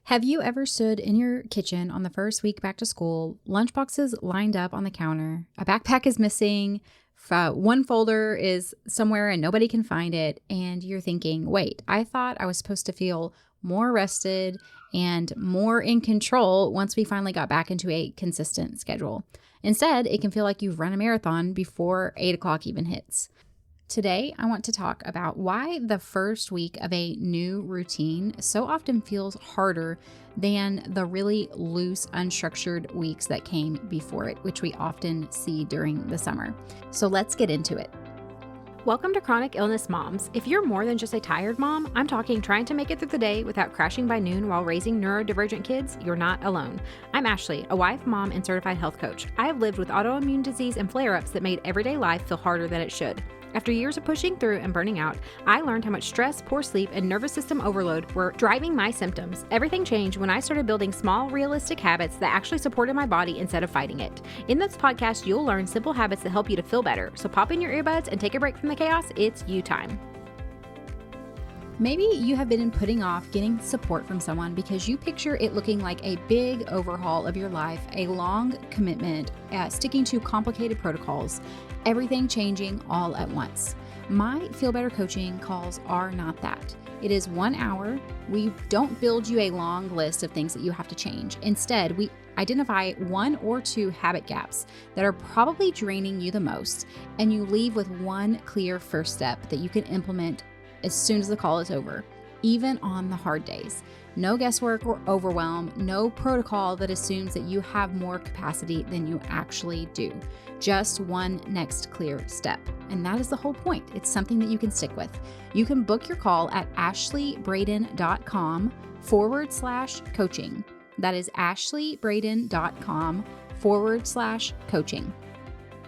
Have you ever stood in your kitchen on the first week back to school, lunchboxes lined up on the counter, a backpack is missing, one folder is somewhere and nobody can find it, and you're thinking, wait, I thought I was supposed to feel more rested and more in control once we finally got back into a consistent schedule. Instead, it can feel like you've run a marathon before 8 o'clock even hits. Today, I want to talk about why the first week of a new routine so often feels harder than the really loose, unstructured weeks that came before it, which we often see during the summer. So let's get into it. Welcome to Chronic Illness Moms. If you're more than just a tired mom, I'm talking trying to make it through the day without crashing by noon while raising neurodivergent kids, you're not alone. I'm Ashley, a wife, mom, and certified health coach. I have lived with autoimmune disease and flare-ups that made everyday life feel harder than it should. After years of pushing through and burning out, I learned how much stress, poor sleep, and nervous system overload were driving my symptoms. Everything changed when I started building small, realistic habits that actually supported my body instead of fighting it. In this podcast, you'll learn simple habits that help you to feel better. So pop in your earbuds and take a break from the chaos. It's you time. Maybe you have been putting off getting support from someone because you picture it looking like a big overhaul of your life, a long commitment, sticking to complicated protocols, everything changing all at once. My Feel Better coaching calls are not that. It is 1 hour. We don't build you a long list of things that you have to change. Instead, we identify 1 or 2 habit gaps that are probably draining you the most, and you leave with one clear first step that you can implement as soon as the call is over, even on the hard days. No guesswork or overwhelm, no protocol that assumes that you have more capacity than you actually do. Just one next clear step. And that is the whole point. It's something that you can stick with. You can book your call at ashleybraden.com/coaching. That is ashleybraden.com/coaching.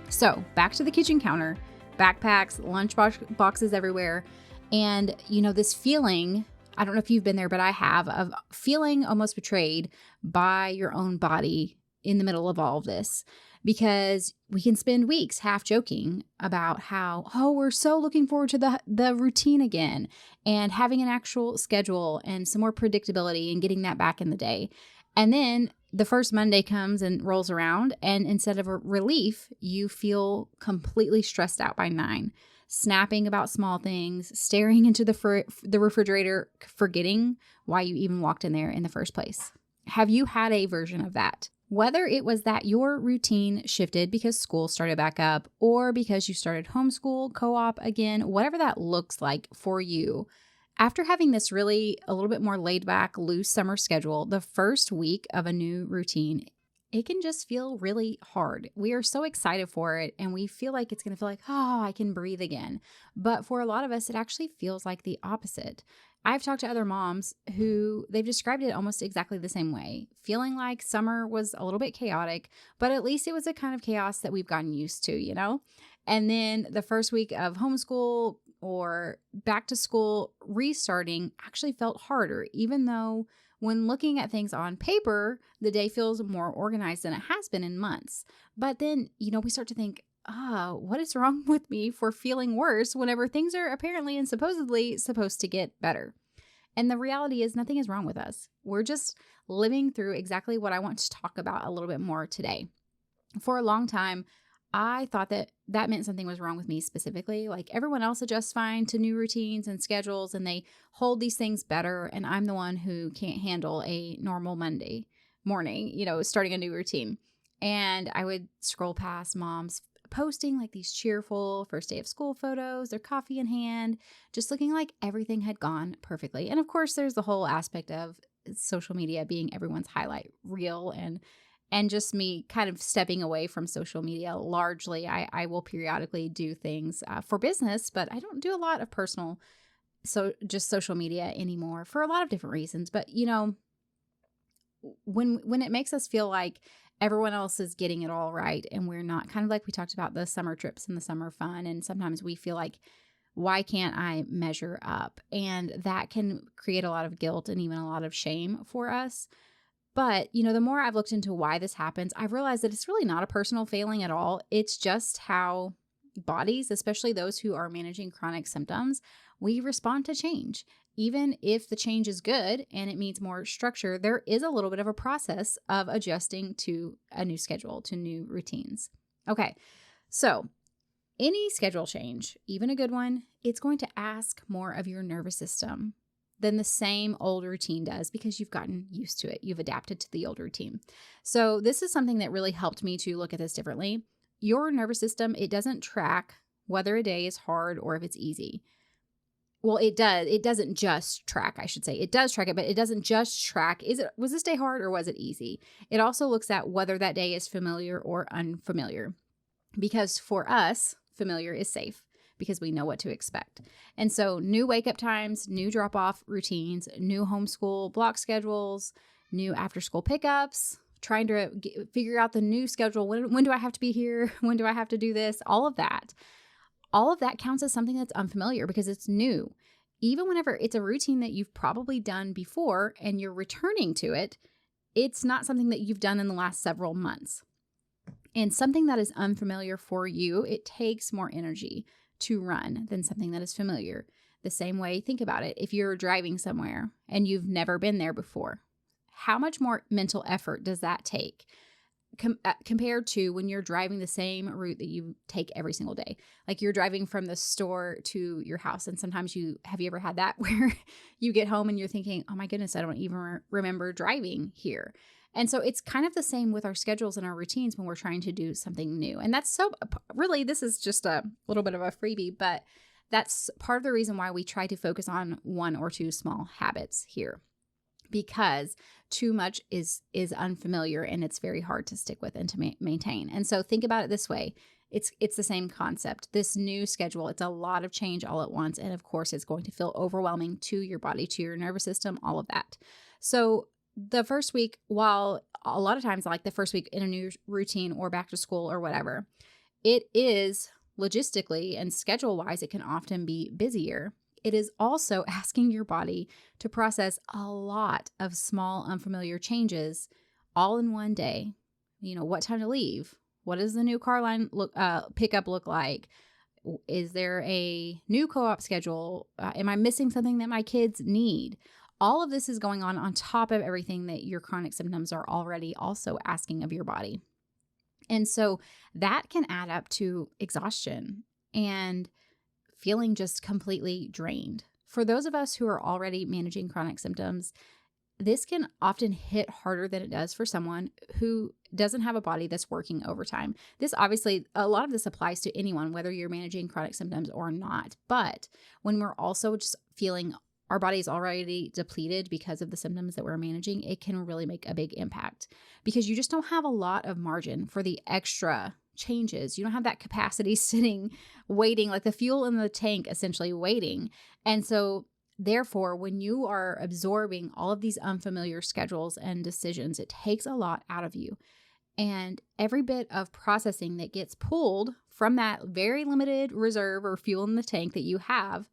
So back to the kitchen counter, backpacks, lunch boxes everywhere. And, this feeling, I don't know if you've been there, but I have, of feeling almost betrayed by your own body in the middle of all of this. Because we can spend weeks half joking about how, we're so looking forward to the routine again and having an actual schedule and some more predictability and getting that back in the day. And then the first Monday comes and rolls around, and instead of a relief, you feel completely stressed out by 9. Snapping about small things, staring into the refrigerator, forgetting why you even walked in there in the first place. Have you had a version of that? Whether it was that your routine shifted because school started back up or because you started homeschool, co-op again, whatever that looks like for you, after having this really a little bit more laid back, loose summer schedule, the first week of a new routine, it can just feel really hard. We are so excited for it, and we feel like it's going to feel like, I can breathe again. But for a lot of us, it actually feels like the opposite. I've talked to other moms who they've described it almost exactly the same way, feeling like summer was a little bit chaotic, but at least it was a kind of chaos that we've gotten used to, And then the first week of homeschool or back to school restarting actually felt harder, even though when looking at things on paper, the day feels more organized than it has been in months. But then, we start to think, what is wrong with me for feeling worse whenever things are apparently and supposedly supposed to get better? And the reality is nothing is wrong with us. We're just living through exactly what I want to talk about a little bit more today. For a long time, I thought that meant something was wrong with me specifically. Like everyone else adjusts fine to new routines and schedules, and they hold these things better. And I'm the one who can't handle a normal Monday morning, starting a new routine. And I would scroll past moms posting like these cheerful first day of school photos, their coffee in hand, just looking like everything had gone perfectly. And of course, there's the whole aspect of social media being everyone's highlight reel and just me kind of stepping away from social media largely. I will periodically do things for business, but I don't do a lot of personal, just social media anymore for a lot of different reasons. But, when it makes us feel like everyone else is getting it all right and we're not, kind of like we talked about the summer trips and the summer fun, and sometimes we feel like, why can't I measure up? And that can create a lot of guilt and even a lot of shame for us. But, the more I've looked into why this happens, I've realized that it's really not a personal failing at all. It's just how bodies, especially those who are managing chronic symptoms, we respond to change. even if the change is good and it means more structure, there is a little bit of a process of adjusting to a new schedule, to new routines. Okay, so any schedule change, even a good one, it's going to ask more of your nervous system than the same old routine does because you've gotten used to it. You've adapted to the old routine. So this is something that really helped me to look at this differently. Your nervous system, it doesn't track whether a day is hard or if it's easy. Well, it does. It doesn't just track, I should say. It does track it, but it doesn't just track. Was this day hard or was it easy? It also looks at whether that day is familiar or unfamiliar. Because for us, familiar is safe because we know what to expect. And so new wake-up times, new drop-off routines, new homeschool block schedules, new after-school pickups, trying to figure out the new schedule. When do I have to be here? When do I have to do this? All of that counts as something that's unfamiliar because it's new. Even whenever it's a routine that you've probably done before and you're returning to it, it's not something that you've done in the last several months. And something that is unfamiliar for you, it takes more energy to run than something that is familiar. The same way, think about it. If you're driving somewhere and you've never been there before, how much more mental effort does that take compared to when you're driving the same route that you take every single day? Like you're driving from the store to your house. And sometimes have you ever had that where you get home and you're thinking, oh my goodness, I don't even remember driving here. And so it's kind of the same with our schedules and our routines when we're trying to do something new. And that's really, this is just a little bit of a freebie, but that's part of the reason why we try to focus on one or two small habits here, because too much is unfamiliar and it's very hard to stick with and to maintain. And so think about it this way. It's the same concept. This new schedule, it's a lot of change all at once. And of course, it's going to feel overwhelming to your body, to your nervous system, all of that. So the first week, while a lot of times like the first week in a new routine or back to school or whatever, it is logistically and schedule wise, it can often be busier. It is also asking your body to process a lot of small, unfamiliar changes all in one day. What time to leave? What does the new car line pickup look like? Is there a new co-op schedule? Am I missing something that my kids need? All of this is going on top of everything that your chronic symptoms are already also asking of your body. And so that can add up to exhaustion and feeling just completely drained. For those of us who are already managing chronic symptoms, this can often hit harder than it does for someone who doesn't have a body that's working overtime. This obviously, a lot of this applies to anyone, whether you're managing chronic symptoms or not. But when we're also just feeling our body is already depleted because of the symptoms that we're managing, it can really make a big impact because you just don't have a lot of margin for the extra changes. You don't have that capacity sitting, waiting, like the fuel in the tank, essentially waiting. And so therefore, when you are absorbing all of these unfamiliar schedules and decisions, it takes a lot out of you. And every bit of processing that gets pulled from that very limited reserve or fuel in the tank that you have,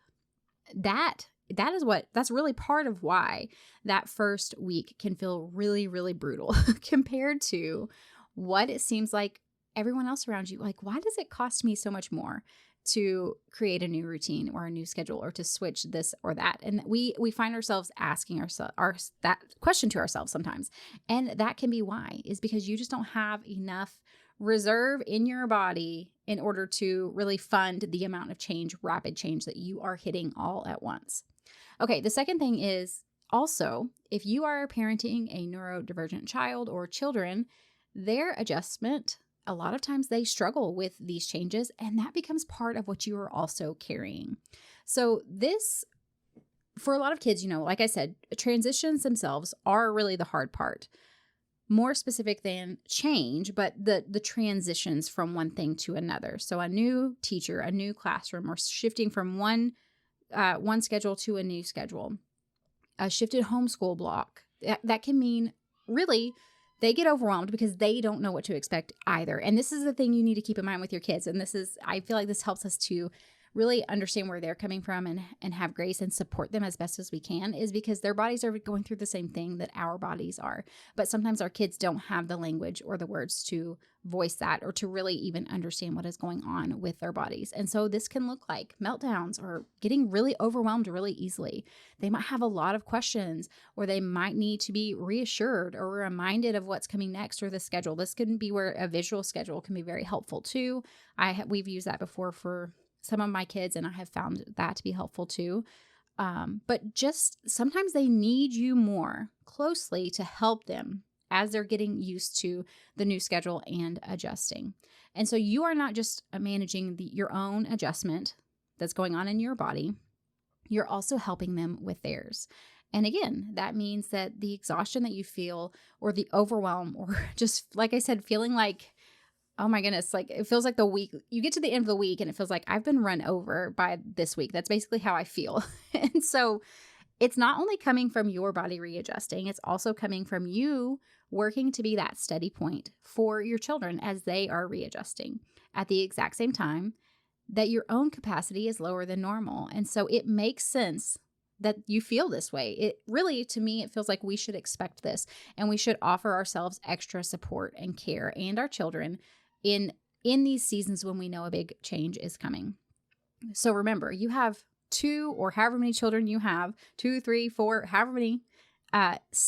that's really part of why that first week can feel really, really brutal compared to what it seems like everyone else around you. Like, why does it cost me so much more to create a new routine or a new schedule or to switch this or that? And we find ourselves asking ourselves that question to ourselves sometimes. And that can be why, is because you just don't have enough reserve in your body in order to really fund the amount of rapid change that you are hitting all at once. Okay, the second thing is also, if you are parenting a neurodivergent child or children, their adjustment, a lot of times they struggle with these changes, and that becomes part of what you are also carrying. So this, for a lot of kids, like I said, transitions themselves are really the hard part. More specific than change, but the transitions from one thing to another. So a new teacher, a new classroom, or shifting from one schedule to a new schedule, a shifted homeschool block. That can mean really they get overwhelmed because they don't know what to expect either. And this is the thing you need to keep in mind with your kids. And I feel like this helps us to really understand where they're coming from and have grace and support them as best as we can is because their bodies are going through the same thing that our bodies are. But sometimes our kids don't have the language or the words to voice that or to really even understand what is going on with their bodies. And so this can look like meltdowns or getting really overwhelmed really easily. They might have a lot of questions, or they might need to be reassured or reminded of what's coming next or the schedule. This can be where a visual schedule can be very helpful too. We've used that before for some of my kids, and I have found that to be helpful too. But just sometimes they need you more closely to help them as they're getting used to the new schedule and adjusting. And so you are not just managing your own adjustment that's going on in your body, you're also helping them with theirs. And again, that means that the exhaustion that you feel or the overwhelm or just, like I said, feeling like, oh my goodness, like it feels like the week, you get to the end of the week and it feels like I've been run over by this week. That's basically how I feel. And so it's not only coming from your body readjusting, it's also coming from you working to be that steady point for your children as they are readjusting at the exact same time that your own capacity is lower than normal. And so it makes sense that you feel this way. It really, to me, it feels like we should expect this and we should offer ourselves extra support and care and our children in these seasons when we know a big change is coming. So remember, you have 2 or however many children you have, 2, 3, 4, however many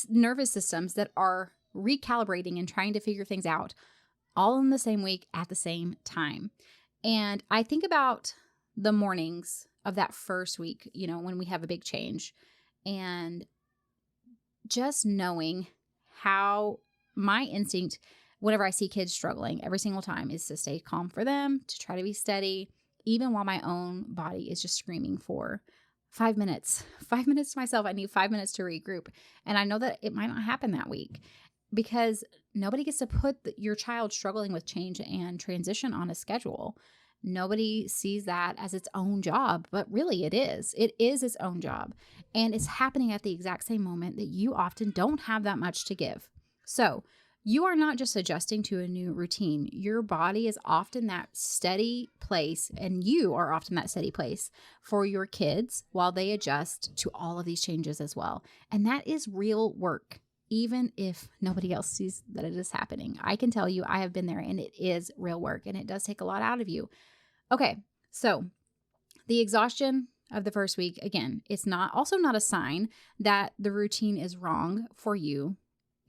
nervous systems that are recalibrating and trying to figure things out all in the same week at the same time. And I think about the mornings of that first week, when we have a big change, and just knowing how my instinct, whenever I see kids struggling every single time, is to stay calm for them, to try to be steady, even while my own body is just screaming for 5 minutes. 5 minutes to myself. I need 5 minutes to regroup. And I know that it might not happen that week because nobody gets to put your child struggling with change and transition on a schedule. Nobody sees that as its own job, but really it is. It is its own job. And it's happening at the exact same moment that you often don't have that much to give. So you are not just adjusting to a new routine. Your body is often that steady place, and you are often that steady place for your kids while they adjust to all of these changes as well. And that is real work, even if nobody else sees that it is happening. I can tell you, I have been there, and it is real work, and it does take a lot out of you. Okay, so the exhaustion of the first week, again, it's also not a sign that the routine is wrong for you.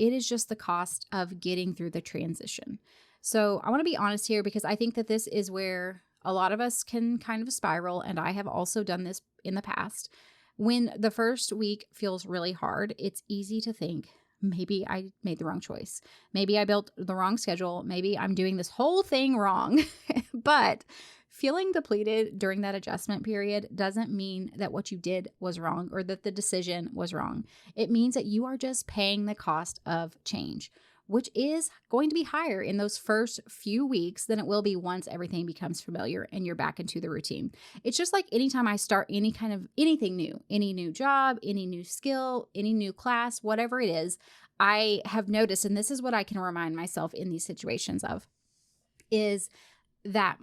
It is just the cost of getting through the transition. So I want to be honest here because I think that this is where a lot of us can kind of spiral, and I have also done this in the past. When the first week feels really hard, it's easy to think, maybe I made the wrong choice. Maybe I built the wrong schedule. Maybe I'm doing this whole thing wrong. But feeling depleted during that adjustment period doesn't mean that what you did was wrong or that the decision was wrong. It means that you are just paying the cost of change, which is going to be higher in those first few weeks than it will be once everything becomes familiar and you're back into the routine. It's just like anytime I start anything new, any new job, any new skill, any new class, whatever it is, I have noticed, and this is what I can remind myself in these situations of, is that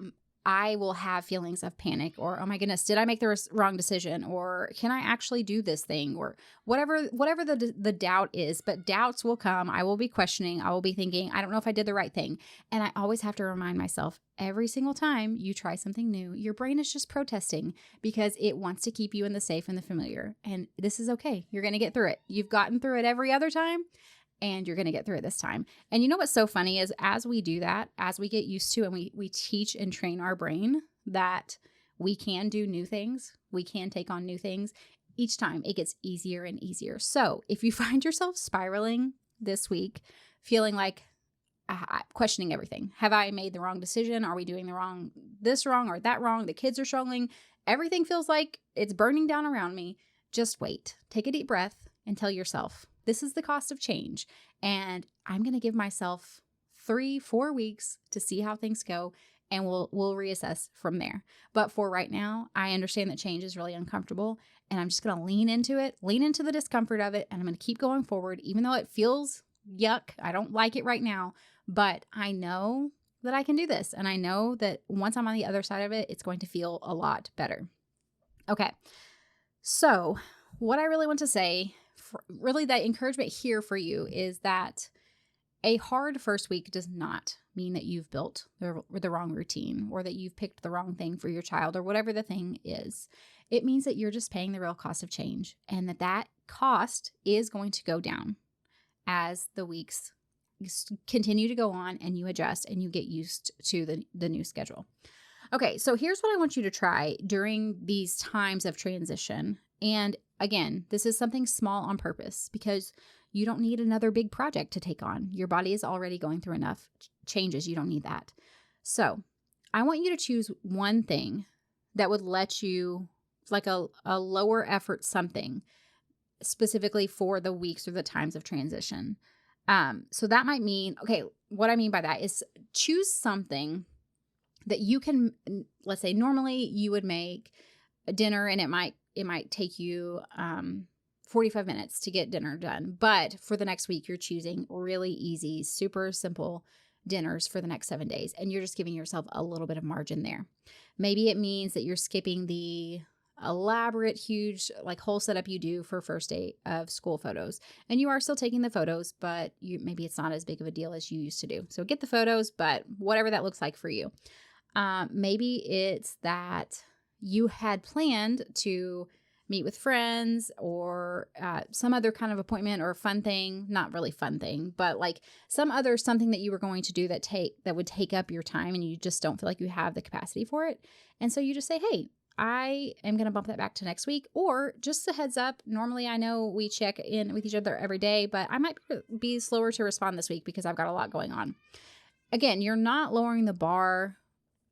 I will have feelings of panic or, oh my goodness, did I make the wrong decision? Or can I actually do this thing? Or whatever the doubt is, but doubts will come. I will be questioning. I will be thinking, I don't know if I did the right thing. And I always have to remind myself every single time you try something new, your brain is just protesting because it wants to keep you in the safe and the familiar. And this is okay. You're going to get through it. You've gotten through it every other time. And you're going to get through it this time. And you know what's so funny is as we do that, as we get used to and we teach and train our brain that we can do new things, we can take on new things, each time it gets easier and easier. So if you find yourself spiraling this week, feeling like questioning everything, have I made the wrong decision? Are we doing this wrong or that wrong? The kids are struggling. Everything feels like it's burning down around me. Just wait, take a deep breath and tell yourself, this is the cost of change, and I'm going to give myself 3-4 weeks to see how things go, and we'll reassess from there. But for right now, I understand that change is really uncomfortable, and I'm just going to lean into it, lean into the discomfort of it, and I'm going to keep going forward, even though it feels yuck. I don't like it right now, but I know that I can do this. And I know that once I'm on the other side of it, it's going to feel a lot better. Okay. So what I really want to say, really that encouragement here for you is that a hard first week does not mean that you've built the wrong routine or that you've picked the wrong thing for your child or whatever the thing is. It means that you're just paying the real cost of change and that cost is going to go down as the weeks continue to go on and you adjust and you get used to the new schedule. Okay, so here's what I want you to try during these times of transition. And again, this is something small on purpose because you don't need another big project to take on. Your body is already going through enough changes. You don't need that. So I want you to choose one thing that would let you, like a lower effort something, specifically for the weeks or the times of transition. So that might mean, okay, what I mean by that is choose something that you can, let's say normally you would make a dinner and it might take you 45 minutes to get dinner done. But for the next week, you're choosing really easy, super simple dinners for the next 7 days. And you're just giving yourself a little bit of margin there. Maybe it means that you're skipping the elaborate, huge, like whole setup you do for first day of school photos. And you are still taking the photos, but maybe it's not as big of a deal as you used to do. So get the photos, but whatever that looks like for you. Maybe it's that you had planned to meet with friends or some other kind of appointment or fun thing, not really fun thing, but like something that you were going to do that would take up your time and you just don't feel like you have the capacity for it. And so you just say, hey, I am going to bump that back to next week. Or just a heads up, normally I know we check in with each other every day, but I might be slower to respond this week because I've got a lot going on. Again, you're not lowering the bar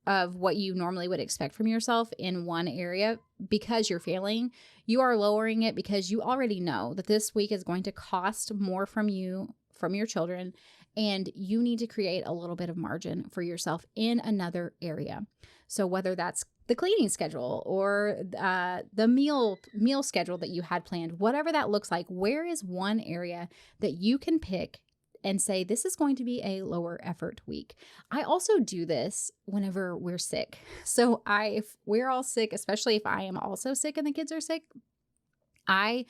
of what you normally would expect from yourself in one area because you're failing. You are lowering it because you already know that this week is going to cost more from you, from your children, and you need to create a little bit of margin for yourself in another area. So whether that's the cleaning schedule or the meal schedule that you had planned, whatever that looks like, where is one area that you can pick and say, this is going to be a lower effort week. I also do this whenever we're sick. So if we're all sick, especially if I am also sick and the kids are sick, I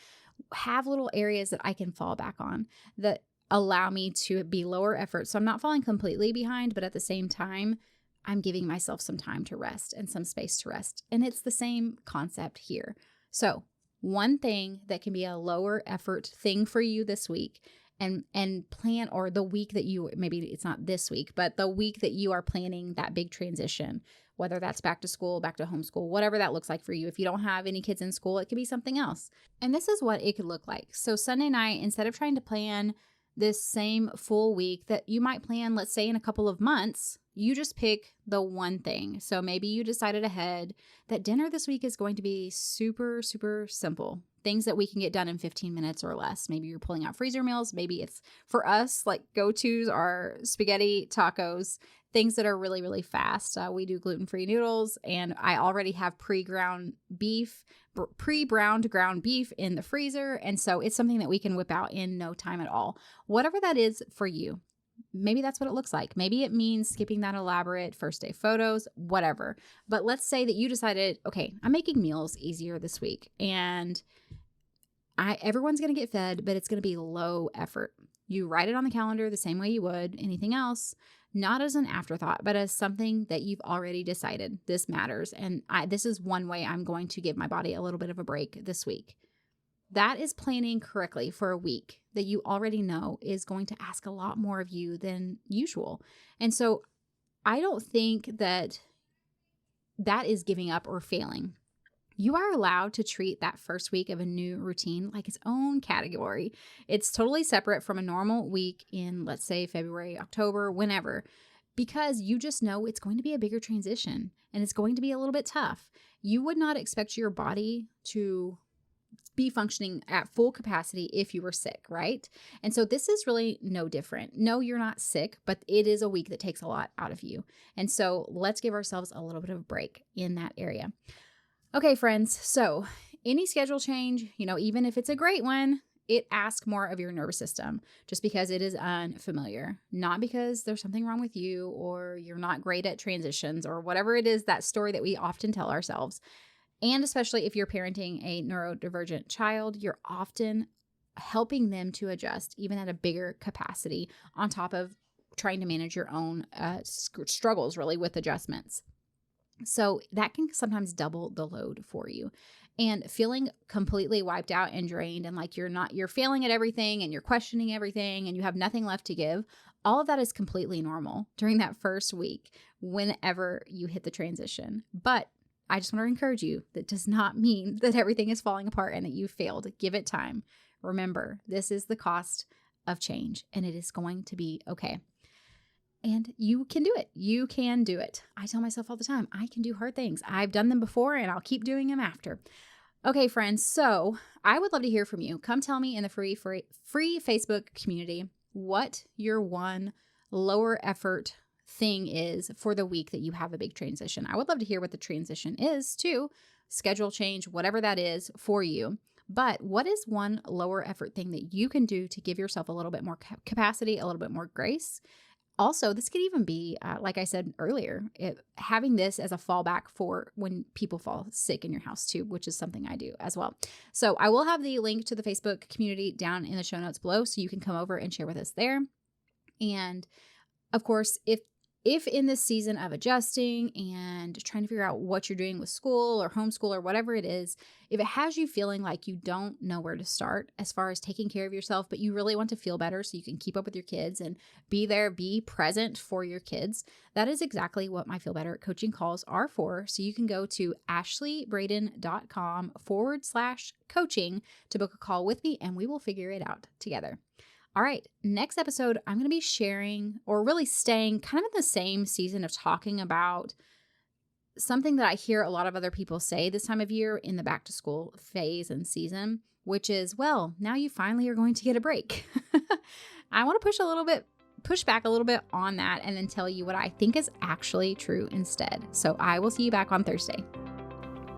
have little areas that I can fall back on that allow me to be lower effort. So I'm not falling completely behind, but at the same time, I'm giving myself some time to rest and some space to rest. And it's the same concept here. So one thing that can be a lower effort thing for you this week and plan, or the week that you, maybe it's not this week, but the week that you are planning that big transition, whether that's back to school, back to homeschool, whatever that looks like for you. If you don't have any kids in school, it could be something else. And this is what it could look like. So Sunday night, instead of trying to plan this same full week that you might plan, let's say in a couple of months, you just pick the one thing. So maybe you decided ahead that dinner this week is going to be super, super simple. Things that we can get done in 15 minutes or less. Maybe you're pulling out freezer meals. Maybe it's, for us, like go-tos are spaghetti, tacos, things that are really, really fast. We do gluten-free noodles, and I already have pre-browned ground beef in the freezer. And so it's something that we can whip out in no time at all. Whatever that is for you. Maybe that's what it looks like. Maybe it means skipping that elaborate first day photos, whatever. But let's say that you decided, okay, I'm making meals easier this week and everyone's going to get fed, but it's going to be low effort. You write it on the calendar the same way you would anything else, not as an afterthought, but as something that you've already decided this matters. And this is one way I'm going to give my body a little bit of a break this week. That is planning correctly for a week that you already know is going to ask a lot more of you than usual. And so I don't think that is giving up or failing. You are allowed to treat that first week of a new routine like its own category. It's totally separate from a normal week in, let's say, February, October, whenever, because you just know it's going to be a bigger transition and it's going to be a little bit tough. You would not expect your body to be functioning at full capacity if you were sick, right? And so this is really no different. No, you're not sick, but it is a week that takes a lot out of you. And so let's give ourselves a little bit of a break in that area. Okay, friends. So any schedule change, even if it's a great one, it asks more of your nervous system just because it is unfamiliar, not because there's something wrong with you or you're not great at transitions or whatever it is, that story that we often tell ourselves. And especially if you're parenting a neurodivergent child, you're often helping them to adjust even at a bigger capacity on top of trying to manage your own struggles really with adjustments. So that can sometimes double the load for you. And feeling completely wiped out and drained and like you're failing at everything and you're questioning everything and you have nothing left to give, all of that is completely normal during that first week whenever you hit the transition. But I just want to encourage you, that does not mean that everything is falling apart and that you failed. Give it time. Remember, this is the cost of change and it is going to be okay. And you can do it. You can do it. I tell myself all the time, I can do hard things. I've done them before and I'll keep doing them after. Okay, friends. So I would love to hear from you. Come tell me in the free Facebook community what your one lower effort thing is for the week that you have a big transition. I would love to hear what the transition is too. Schedule change, whatever that is for you. But what is one lower effort thing that you can do to give yourself a little bit more capacity, a little bit more grace? Also, this could even be, like I said earlier, having this as a fallback for when people fall sick in your house too, which is something I do as well. So I will have the link to the Facebook community down in the show notes below, so you can come over and share with us there. And of course, if in this season of adjusting and trying to figure out what you're doing with school or homeschool or whatever it is, if it has you feeling like you don't know where to start as far as taking care of yourself, but you really want to feel better so you can keep up with your kids and be there, be present for your kids, that is exactly what my Feel Better coaching calls are for. So you can go to ashleybraden.com/coaching to book a call with me and we will figure it out together. All right, next episode, I'm going to be sharing, or really staying kind of in the same season of talking about something that I hear a lot of other people say this time of year in the back to school phase and season, which is, well, now you finally are going to get a break. I want to push back a little bit on that and then tell you what I think is actually true instead. So I will see you back on Thursday.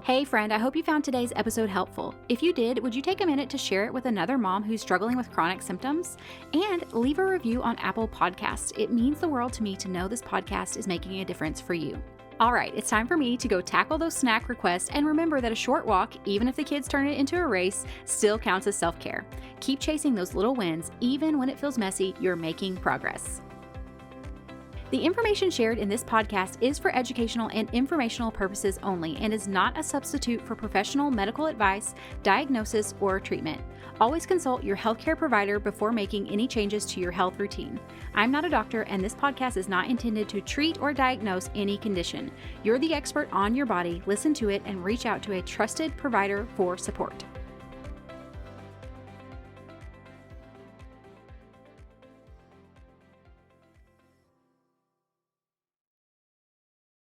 Hey friend, I hope you found today's episode helpful. If you did, would you take a minute to share it with another mom who's struggling with chronic symptoms? And leave a review on Apple Podcasts. It means the world to me to know this podcast is making a difference for you. All right, it's time for me to go tackle those snack requests, and remember that a short walk, even if the kids turn it into a race, still counts as self-care. Keep chasing those little wins. Even when it feels messy, you're making progress. The information shared in this podcast is for educational and informational purposes only and is not a substitute for professional medical advice, diagnosis, or treatment. Always consult your healthcare provider before making any changes to your health routine. I'm not a doctor, and this podcast is not intended to treat or diagnose any condition. You're the expert on your body. Listen to it and reach out to a trusted provider for support.